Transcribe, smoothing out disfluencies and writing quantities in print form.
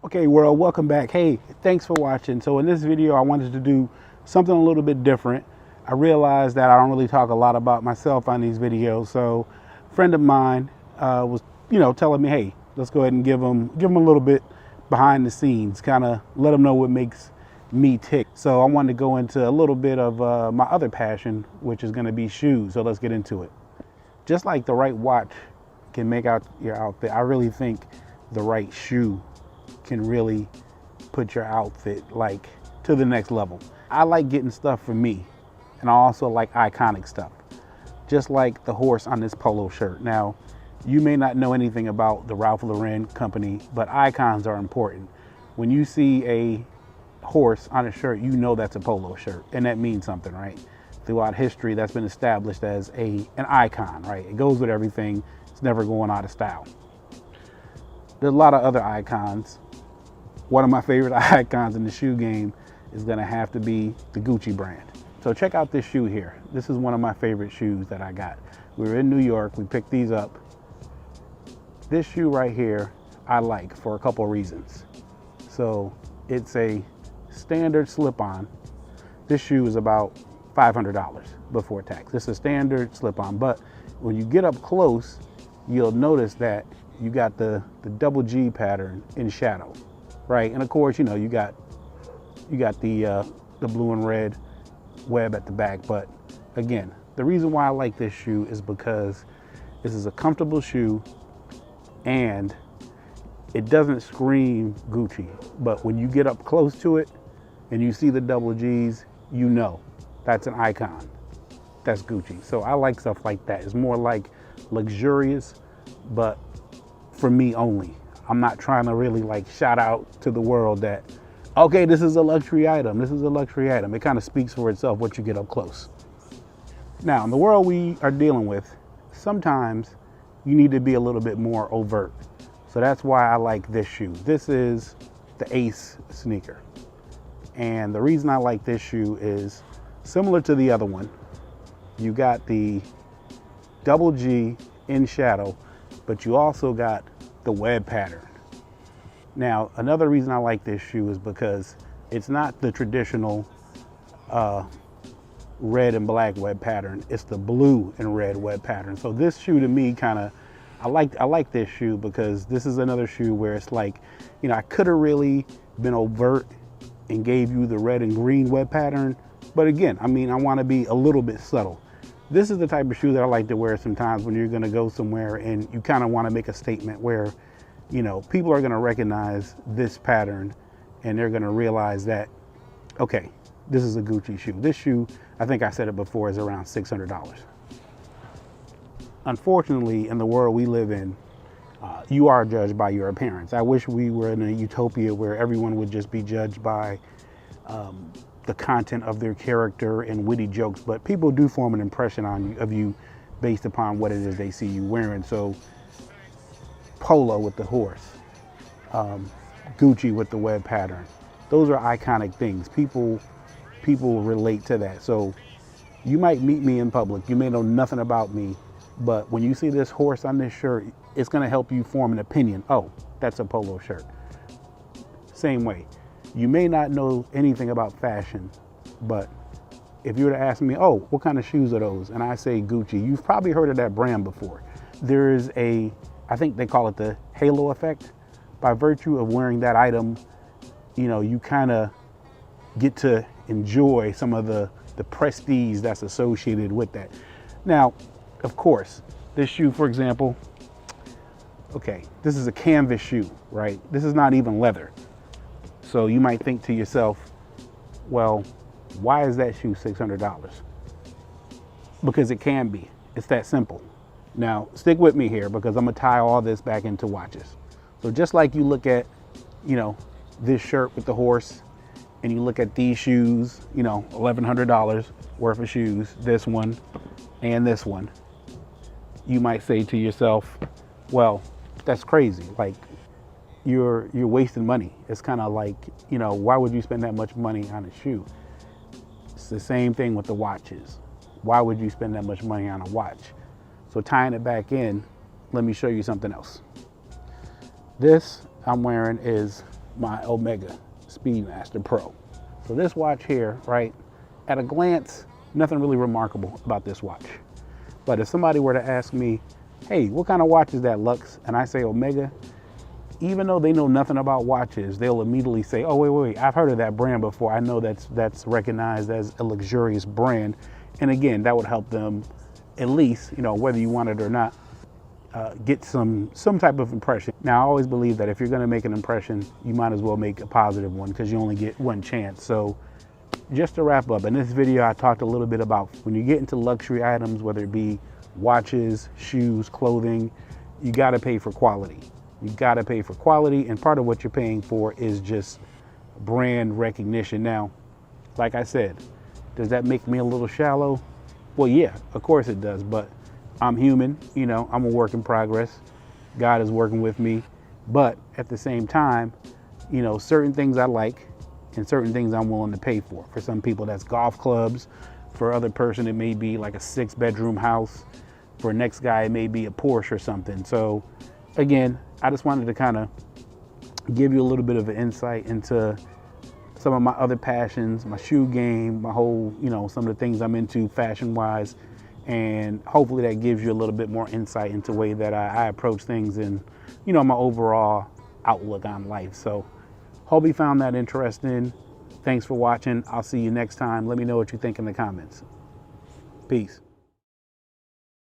Okay, world, welcome back. Hey, thanks for watching. So in this video, I wanted to do something a little bit different. I realized that I don't really talk a lot about myself on these videos. So a friend of mine was, telling me, hey, let's go ahead and give them a little bit behind the scenes, kind of let them know what makes me tick. So I wanted to go into a little bit of my other passion, which is going to be shoes. So let's get into it. Just like the right watch can make out your outfit, I really think the right shoe can really put your outfit like to the next level. I like getting stuff for me, and I also like iconic stuff, just like the horse on this polo shirt. Now, you may not know anything about the Ralph Lauren company, but icons are important. When you see a horse on a shirt, you know that's a polo shirt, and that means something, right? Throughout history, that's been established as an icon, right? It goes with everything. It's never going out of style. There's a lot of other icons. One of my favorite icons in the shoe game is gonna have to be the Gucci brand. So check out this shoe here. This is one of my favorite shoes that I got. We were in New York, we picked these up. This shoe right here, I like for a couple reasons. So it's a standard slip-on. This shoe is about $500 before tax. It's a standard slip-on, but when you get up close, you'll notice that you got the double G pattern in shadow, right? And of course, you got the blue and red web at the back. But again, the reason why I like this shoe is because this is a comfortable shoe and it doesn't scream Gucci. But when you get up close to it and you see the double G's, you know that's an icon. That's Gucci. So I like stuff like that. It's more like luxurious, but for me only. I'm not trying to really like shout out to the world that, okay, this is a luxury item. This is a luxury item. It kind of speaks for itself once you get up close. Now, in the world we are dealing with, sometimes you need to be a little bit more overt. So that's why I like this shoe. This is the Ace sneaker. And the reason I like this shoe is similar to the other one. You got the double G in shadow, but you also got the web pattern. Now, another reason I like this shoe is because it's not the traditional red and black web pattern. It's the blue and red web pattern. So this shoe to me I like this shoe because this is another shoe where it's like, I could have really been overt and gave you the red and green web pattern. But again, I want to be a little bit subtle. This is the type of shoe that I like to wear sometimes when you're going to go somewhere and you kind of want to make a statement where, people are going to recognize this pattern and they're going to realize that, okay, this is a Gucci shoe. This shoe, I think I said it before, is around $600. Unfortunately, in the world we live in, you are judged by your appearance. I wish we were in a utopia where everyone would just be judged by the content of their character and witty jokes, but people do form an impression of you based upon what it is they see you wearing. So polo with the horse, Gucci with the web pattern, those are iconic things. People relate to that. So you might meet me in public, you may know nothing about me, but when you see this horse on this shirt, it's going to help you form an opinion. Oh, that's a polo shirt. Same way. You may not know anything about fashion, but if you were to ask me, oh, what kind of shoes are those? And I say Gucci, you've probably heard of that brand before. There is I think they call it the halo effect. By virtue of wearing that item, you kind of get to enjoy some of the prestige that's associated with that. Now, of course, this shoe, for example, okay, this is a canvas shoe, right? This is not even leather. So you might think to yourself, well, why is that shoe $600? Because it can be. It's that simple. Now, stick with me here because I'm going to tie all this back into watches. So just like you look at, this shirt with the horse and you look at these shoes, $1,100 worth of shoes, this one and this one, you might say to yourself, well, that's crazy. Like, you're wasting money. It's kind of like, why would you spend that much money on a shoe? It's the same thing with the watches. Why would you spend that much money on a watch? So tying it back in, let me show you something else. This I'm wearing is my Omega Speedmaster Pro. So this watch here, right, at a glance, nothing really remarkable about this watch. But if somebody were to ask me, hey, what kind of watch is that, Lux? And I say Omega, even though they know nothing about watches, they'll immediately say, oh, wait, I've heard of that brand before. I know that's recognized as a luxurious brand. And again, that would help them at least, you know, whether you want it or not, get some type of impression. Now, I always believe that if you're gonna make an impression, you might as well make a positive one because you only get one chance. So just to wrap up, in this video, I talked a little bit about when you get into luxury items, whether it be watches, shoes, clothing, you gotta pay for quality. You gotta pay for quality, and part of what you're paying for is just brand recognition. Now, like I said, does that make me a little shallow? Well, yeah, of course it does, but I'm human, you know, I'm a work in progress. God is working with me, but at the same time, you know, certain things I like and certain things I'm willing to pay for. For some people, that's golf clubs. For other person, it may be like a 6-bedroom house. For next guy, it may be a Porsche or something. So again, I just wanted to kind of give you a little bit of an insight into some of my other passions, my shoe game, my whole, you know, some of the things I'm into fashion-wise, and hopefully that gives you a little bit more insight into the way that I approach things and, you know, my overall outlook on life. So hope you found that interesting. Thanks for watching. I'll see you next time. Let me know what you think in the comments. Peace.